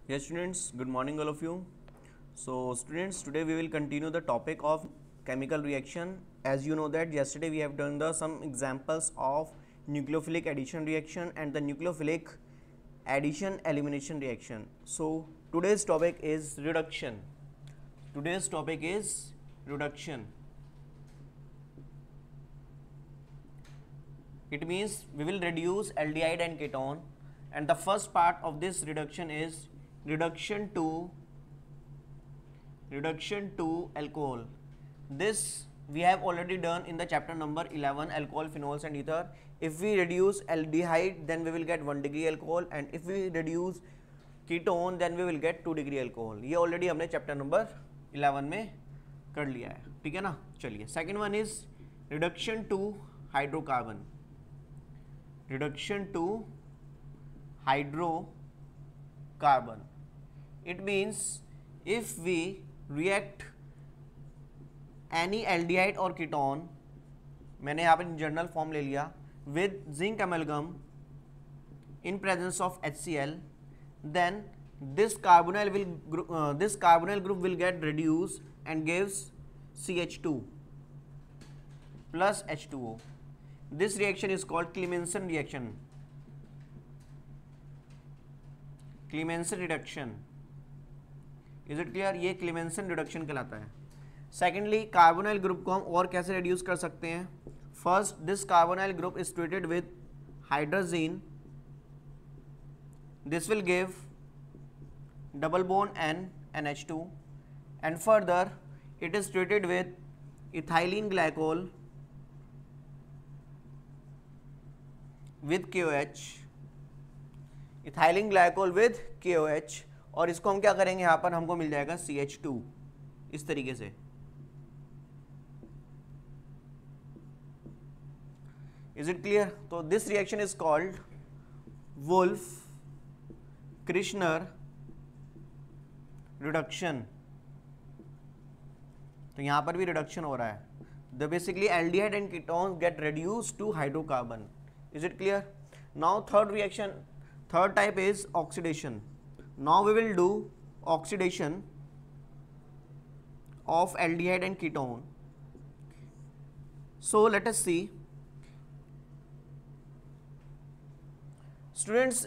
Yes, students, good morning, all of you. So, students, today we will continue the topic of chemical reaction. As you know that yesterday we have done some examples of nucleophilic addition reaction and the nucleophilic addition elimination reaction. So, today's topic is reduction. Today's topic is reduction. It means we will reduce aldehyde and ketone, and the first part of this reduction is reduction to alcohol. This we have already done in the chapter number 11, alcohol, phenols and ether. If we reduce aldehyde, then we will get 1 degree alcohol, and if we reduce ketone, then we will get 2 degree alcohol. ये already हमने chapter number 11 में कर लिया है, ठीक है ना. चलिए, second one is reduction to hydrocarbon. Reduction to hydrocarbon. It means if we react any aldehyde or ketone, मैंने यहाँ पर जनरल फॉर्म ले लिया, with zinc amalgam in presence of HCl, then this carbonyl group will get reduced and gives CH2 plus H2O. This reaction is called Clemmensen reaction. Clemmensen reduction. Is it clear? ये Clemmensen reduction कहलाता है. Secondly, carbonyl group को हम और कैसे reduce कर सकते हैं? First, this carbonyl group is treated with hydrazine. This will give double bond N and H2, and further it is treated with ethylene glycol with KOH, ethylene glycol with KOH, और इसको हम क्या करेंगे, यहाँ पर हमको मिल जाएगा CH2 इस तरीके से. Is it clear? तो this reaction is called Wolff Kishner reduction. तो यहाँ पर भी रिडक्शन हो रहा है. The basically aldehyde and ketones get reduced to hydrocarbon. Is it clear? Now third type is oxidation. Now we will do oxidation of aldehyde and ketone. So let us see. Students,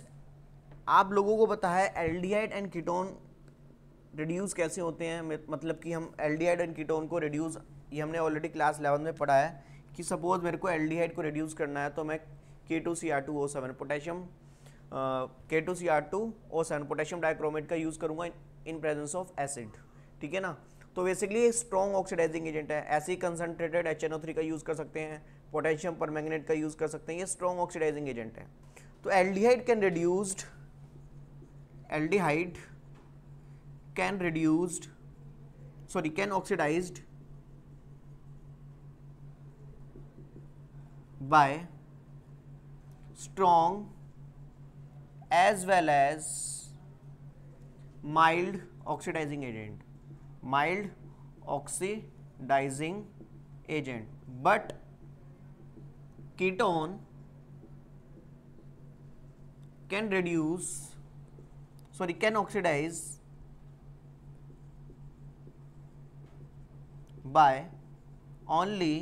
आप लोगों को पता है aldehyde and ketone reduce कैसे होते हैं. मतलब कि हम aldehyde and ketone को reduce, ये हमने ऑलरेडी क्लास 11 में पढ़ा है कि सपोज मेरे को aldehyde को reduce करना है, तो मैं K2Cr2O7 potassium K2Cr2O7 potassium dichromate का यूज़ करूँगा इन प्रेजेंस ऑफ एसिड, ठीक है ना. तो बेसिकली ये स्ट्रॉन्ग ऑक्सीडाइजिंग एजेंट है. ऐसे ही कंसनट्रेटेड HNO3 का यूज़ कर सकते हैं, पोटेशियम परमैंगनेट का यूज़ कर सकते हैं. ये स्ट्रॉन्ग ऑक्सीडाइजिंग एजेंट है. तो aldehyde can oxidized by strong as well as mild oxidizing agent, but ketone can oxidize by only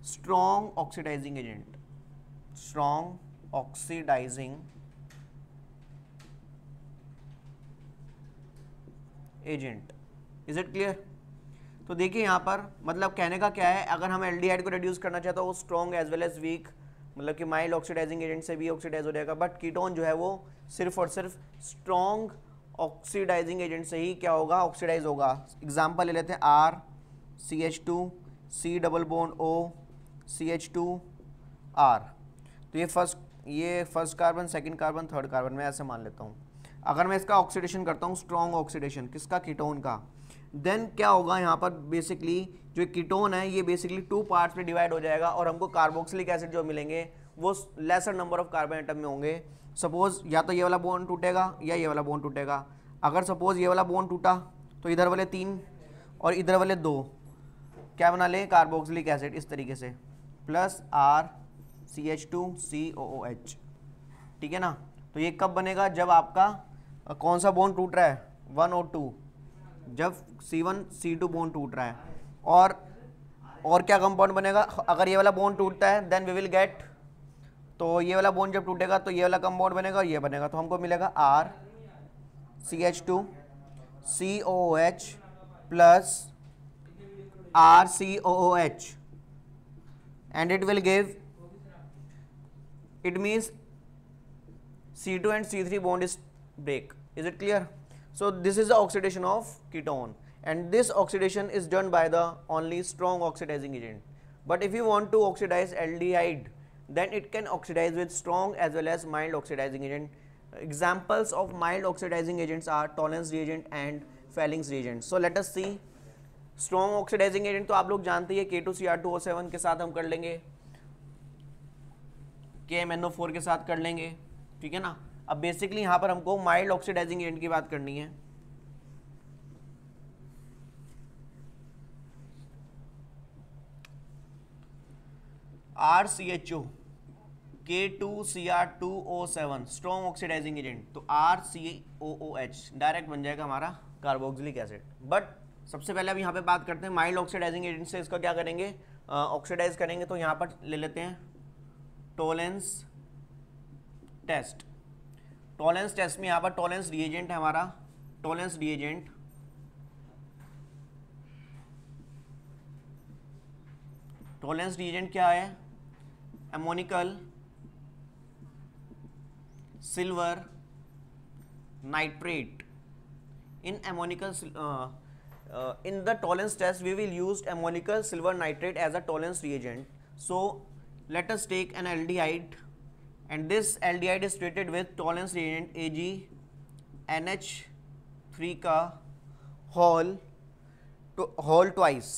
strong oxidizing agent. Is it clear? तो देखिए यहाँ पर मतलब कहने का क्या है, अगर हम एल्डिहाइड को रिड्यूस करना चाहते हो वो strong as well as weak, मतलब कि माइल्ड ऑक्सीडाइजिंग एजेंट से भी ऑक्सीडाइज हो जाएगा, बट कीटोन जो है वो सिर्फ और सिर्फ स्ट्रॉन्ग ऑक्सीडाइजिंग एजेंट से ही क्या होगा, ऑक्सीडाइज होगा. एग्जाम्पल ले लेते हैं RCH2 C double bond O CH2R. तो ये first carbon, second carbon, third carbon, मैं ऐसे मान लेता हूँ. अगर मैं इसका ऑक्सीडेशन करता हूँ, स्ट्रॉन्ग ऑक्सीडेशन किसका, कीटोन का, देन क्या होगा यहाँ पर, बेसिकली जो कीटोन है ये बेसिकली 2 पार्ट्स में डिवाइड हो जाएगा और हमको कार्बोक्सिलिक एसिड जो मिलेंगे वो laser number of carbon atom में होंगे. सपोज या तो ये वाला बॉन्ड टूटेगा या ये वाला बॉन्ड टूटेगा. अगर सपोज ये वाला बॉन्ड टूटा तो इधर वाले 3 और इधर वाले 2 क्या बना लें, कार्बोक्सिलिक एसिड इस तरीके से, प्लस RCH2COOH. ठीक है ना. तो ये कब बनेगा, जब आपका कौन सा बॉन्ड टूट रहा है, 1 और 2, जब C1 C2 बॉन्ड टूट रहा है। और क्या कंपाउंड बनेगा, अगर ये वाला बॉन्ड टूटता है देन वी विल गेट, तो ये वाला बॉन्ड जब टूटेगा तो ये वाला कंपाउंड बनेगा और ये बनेगा, तो हमको मिलेगा RCH2 COOH plus RCOOH and it will give, it means C2 and C3 bond is break. Is it clear? So this is the oxidation of ketone, and this oxidation is done by the only strong oxidizing agent. But if you want to oxidize aldehyde, then it can oxidize with strong as well as mild oxidizing agent. Examples of mild oxidizing agents are Tollens reagent and Fellings reagent. So let us see. Strong oxidizing agent तो आप लोग जानते हैं, K2Cr2O7 के साथ हम कर लेंगे, KMnO4 के साथ कर लेंगे, ठीक है ना। अब बेसिकली यहाँ पर हमको माइल्ड ऑक्सीडाइजिंग एजेंट की बात करनी है। RCHO K2Cr2O7 strong oxidizing agent, तो RCOOH डायरेक्ट बन जाएगा हमारा कार्बोक्सिलिक एसिड। बट सबसे पहले अब यहाँ पे बात करते हैं माइल्ड ऑक्सीडाइजिंग एजेंट से इसका क्या करेंगे, ऑक्सीडाइज करेंगे। तो यहाँ पर ले लेते हैं टोलेंस टेस्ट। टोलेंस टेस्ट में यहाँ पर टोलेंस रिएजेंट है हमारा, टोलेंस रिएजेंट टोलेंस रिएजेंट क्या है, एमोनिकल सिल्वर नाइट्रेट। इन ammoniacal in the tolerance test we will use ammonical silver nitrate as a tolerance reagent. So let us take an aldehyde, and this aldehyde is treated with tolerance reagent AgNH3 का whole twice।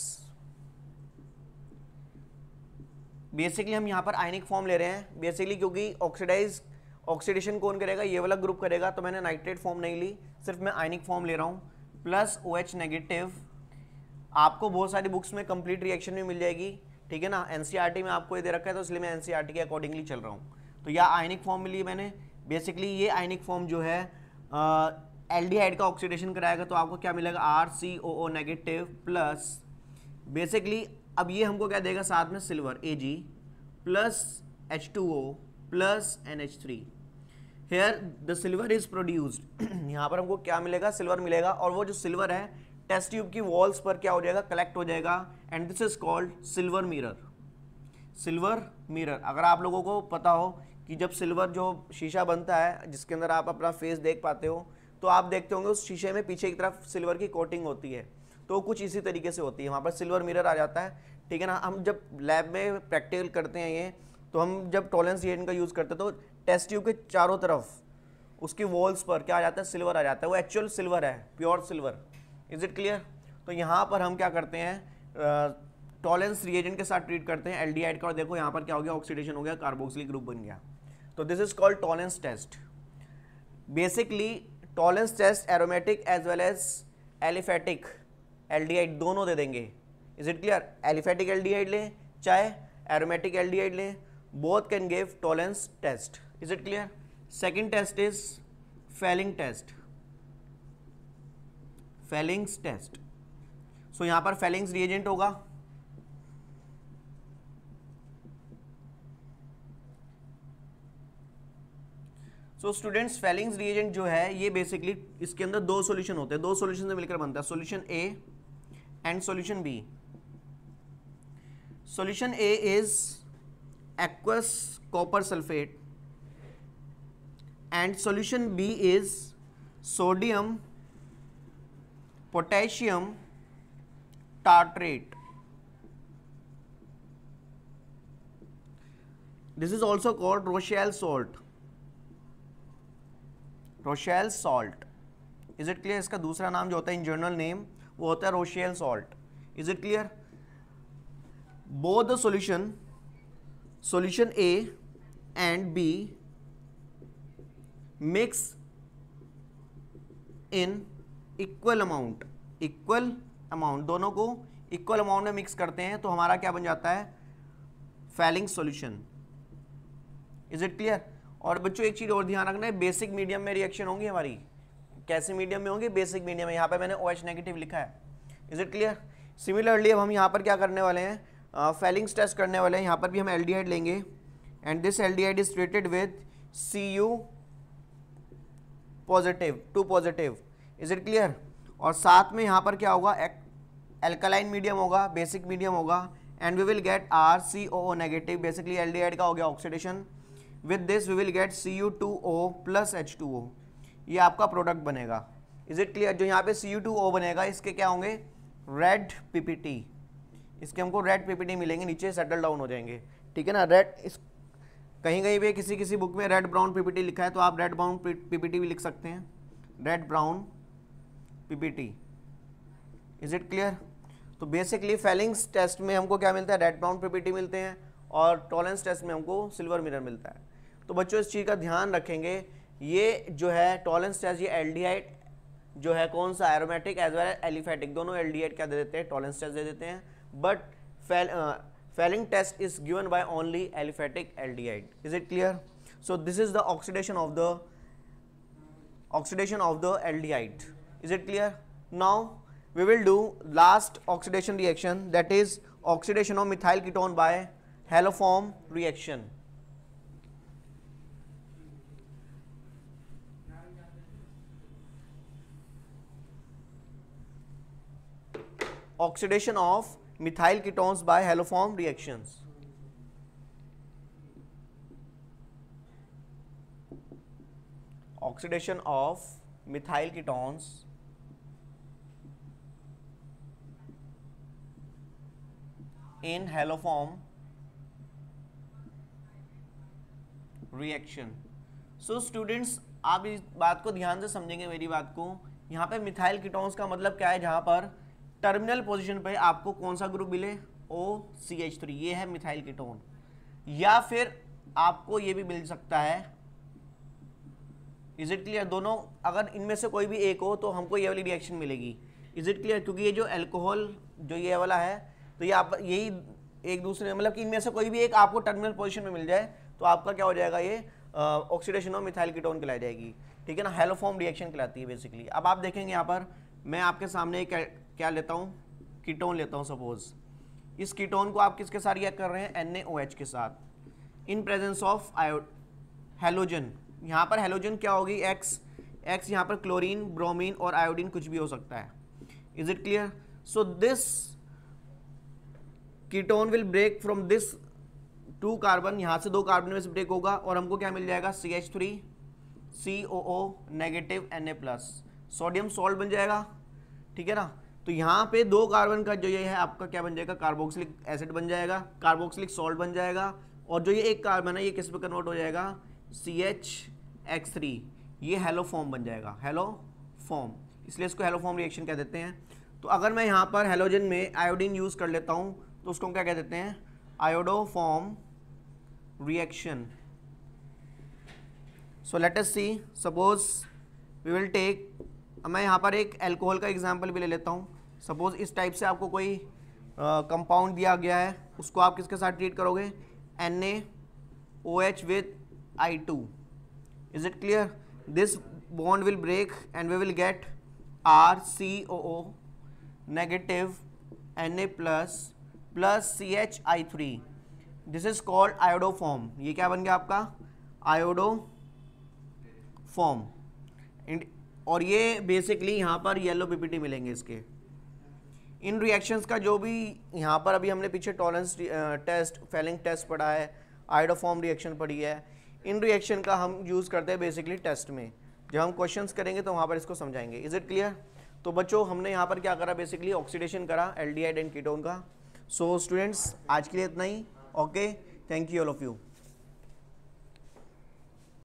Basically हम यहाँ पर ionic form ले रहे हैं basically, क्योंकि oxidation कौन करेगा, ये वाला ग्रुप करेगा, तो मैंने नाइट्रेट फॉर्म नहीं ली, सिर्फ मैं आयनिक फॉर्म ले रहा हूँ। प्लस OH नेगेटिव, आपको बहुत सारी बुक्स में कंप्लीट रिएक्शन भी मिल जाएगी, ठीक है ना। NCERT में आपको ये दे रखा है, तो इसलिए मैं NCERT के अकॉर्डिंगली चल रहा हूँ। तो यह आयनिक फॉर्म मिली है मैंने, बेसिकली ये आयनिक फॉर्म जो है एल्डिहाइड का ऑक्सीडेशन कराएगा, तो आपको क्या मिलेगा, RCOO नेगेटिव प्लस बेसिकली अब ये हमको क्या देगा साथ में, silver Ag plus H2O plus NH3। Here the silver is produced, यहाँ पर हमको क्या मिलेगा, सिल्वर मिलेगा, और वो जो सिल्वर है टेस्ट ट्यूब की वॉल्स पर क्या हो जाएगा, कलेक्ट हो जाएगा, and this is called silver mirror. Silver mirror, अगर आप लोगों को पता हो कि जब सिल्वर जो शीशा बनता है जिसके अंदर आप अपना फेस देख पाते हो, तो आप देखते होंगे उस शीशे में पीछे की तरफ सिल्वर की कोटिंग होती है, तो कुछ इसी तरीके से होती है, वहाँ पर सिल्वर मिरर आ जाता है, ठीक है ना। हम जब लैब में प्रैक्टिकल करते हैं ये, तो हम जब टॉलरेंस रिएजेंट का यूज़ करते हैं तो टेस्ट ट्यूब के चारों तरफ उसकी वॉल्स पर क्या आ जाता है, सिल्वर आ जाता है, वो एक्चुअल सिल्वर है, pure silver. Is it clear? तो यहाँ पर हम क्या करते हैं, टॉलरेंस रिएजेंट के साथ ट्रीट करते हैं एल्डिहाइड का, और देखो यहाँ पर क्या हो गया, ऑक्सीडेशन हो गया, कार्बोक्सिलिक ग्रुप बन गया। तो this is called Tollens test. Basically Tollens test aromatic as well as aliphatic aldehyde दोनों दे देंगे। Is it clear? Aliphatic aldehyde लें चाहे एरोमेटिक एल्डिहाइड लें, both can give tolerance test. Is it clear? Second test is Fehling test. Fehling's test. So यहाँ पर Fehling's reagent होगा, so students Fehling's reagent जो है ये बेसिकली इसके अंदर दो सॉल्यूशन होते हैं, दो सॉल्यूशन से मिलकर बनता है, solution A and solution B। Solution A is aqueous copper sulfate and solution B is sodium potassium tartrate. This is also called Rochelle salt. Rochelle salt. Is it clear? इसका दूसरा नाम जो होता है इन जनरल नेम वो होता है Rochelle salt. Is it clear? Both the solution A and B mix in equal amount, दोनों को इक्वल अमाउंट में मिक्स करते हैं, तो हमारा क्या बन जाता है, Fehling solution. Is it clear? और बच्चों एक चीज और ध्यान रखना है, बेसिक मीडियम में रिएक्शन होंगी हमारी, कैसे मीडियम में होंगे, बेसिक मीडियम में। यहाँ पे मैंने OH नेगेटिव लिखा है। Is it clear? सिमिलरली अब हम यहाँ पर क्या करने वाले हैं, फेलिंग्स टेस्ट करने वाले हैं। यहाँ पर भी हम एल्डिहाइड लेंगे and this aldehyde is treated with Cu positive, 2 positive. Is it clear? और साथ में यहाँ पर क्या होगा, एल्कालाइन मीडियम होगा, बेसिक मीडियम होगा and we will get RCOO negative. Basically aldehyde का हो गया oxidation. With this we will get Cu2O plus H2O। ये आपका प्रोडक्ट बनेगा। Is it clear? जो यहाँ पे Cu2O बनेगा इसके क्या होंगे, रेड PPT। इसके हमको रेड PPT मिलेंगे, नीचे सेटल डाउन हो जाएंगे। ठीक है ना? रेड इस कहीं कहीं पे किसी बुक में रेड ब्राउन PPT लिखा है तो आप रेड ब्राउन PPT भी लिख सकते हैं, red brown PPT। Is it clear? तो बेसिकली फेलिंग्स टेस्ट में हमको क्या मिलता है, रेड ब्राउन PPT मिलते हैं और टॉलरेंस टेस्ट में हमको सिल्वर मिरर मिलता है। तो बच्चों इस चीज़ का ध्यान रखेंगे, ये जो है टॉलरेंस टेस्ट, ये एल्डिहाइड जो है कौन सा, aromatic as well as aliphatic, दोनों एल्डिहाइड क्या दे देते हैं, टॉलरेंस टेस्ट दे देते हैं। But Fehling test is given by only aliphatic aldehyde. Is it clear? So this is the oxidation of the aldehyde. Is it clear? Now we will do last oxidation reaction, that is oxidation of methyl ketone by haloform reaction. Oxidation of methyl ketones by haloform reactions. Oxidation of methyl ketones in haloform reaction. So students, आप इस बात को ध्यान से समझेंगे मेरी बात को। यहाँ पे मिथाइल कीटोन्स का मतलब क्या है, जहाँ पर टर्मिनल पोजीशन पे आपको कौन सा ग्रुप मिले, OCH3, ये है मिथाइल कीटोन। या फिर आपको ये भी मिल सकता है, इज इट क्लियर? दोनों अगर इनमें से कोई भी एक हो तो हमको ये वाली रिएक्शन मिलेगी। Is it clear? क्योंकि ये जो अल्कोहल जो ये वाला है तो ये आप यही एक दूसरे, मतलब कि इनमें से कोई भी एक आपको टर्मिनल पोजीशन में मिल जाए तो आपका क्या हो जाएगा, ये ऑक्सीडेशन ऑफ मिथाइल कीटोन कहलाई जाएगी। ठीक है ना? हेलोफॉर्म रिएक्शन कहलाती है बेसिकली। अब आप देखेंगे यहाँ पर मैं आपके सामने एक क्या लेता हूँ, कीटोन लेता हूँ। सपोज इस कीटोन को आप किसके साथ रिएक्ट कर रहे हैं, NaOH के साथ, इन प्रेजेंस ऑफ हेलोजन। यहाँ पर हेलोजन क्या होगी, X यहाँ पर क्लोरीन, ब्रोमीन और आयोडीन कुछ भी हो सकता है। Is it clear? So this ketone will break from this 2 carbon, यहाँ से 2 कार्बन में से ब्रेक होगा और हमको क्या मिल जाएगा, CH3 COO negative Na+, sodium salt बन जाएगा। ठीक है ना? तो यहाँ पे 2 कार्बन का जो ये है आपका क्या बन जाएगा, कार्बोक्सिलिक एसिड बन जाएगा, कार्बोक्सिलिक सॉल्ट बन जाएगा। और जो ये एक कार्बन है ये किस पे कन्वर्ट हो जाएगा, CHX3, ये हेलोफॉर्म बन जाएगा, हेलोफॉर्म, इसलिए इसको हेलोफॉर्म रिएक्शन कह देते हैं। तो अगर मैं यहाँ पर हेलोजन में आयोडीन यूज़ कर लेता हूँ तो उसको हम क्या कह देते हैं, iodoform reaction. So let us see, suppose we will take, मैं यहाँ पर एक अल्कोहल का एग्जांपल भी ले लेता हूँ। सपोज इस टाइप से आपको कोई कंपाउंड दिया गया है, उसको आप किसके साथ ट्रीट करोगे, NaOH with I2। Is it clear? This bond will break and we will get RCOO negative Na plus CHI3। This is called iodoform. ये क्या बन गया आपका, आयोडोफॉर्म। और ये बेसिकली यहाँ पर येलो PPT मिलेंगे इसके। इन रिएक्शंस का जो भी यहाँ पर अभी हमने पीछे टॉलरेंस टेस्ट, फेलिंग टेस्ट पढ़ा है, आयोडोफॉर्म रिएक्शन पढ़ी है, इन रिएक्शन का हम यूज़ करते हैं बेसिकली टेस्ट में। जब हम क्वेश्चंस करेंगे तो वहाँ पर इसको समझाएंगे। Is it clear? तो बच्चों हमने यहाँ पर क्या करा, बेसिकली ऑक्सीडेशन करा एल्डिहाइड एंड कीटोन का। सो स्टूडेंट्स आज के लिए इतना ही। Okay, thank you all of you.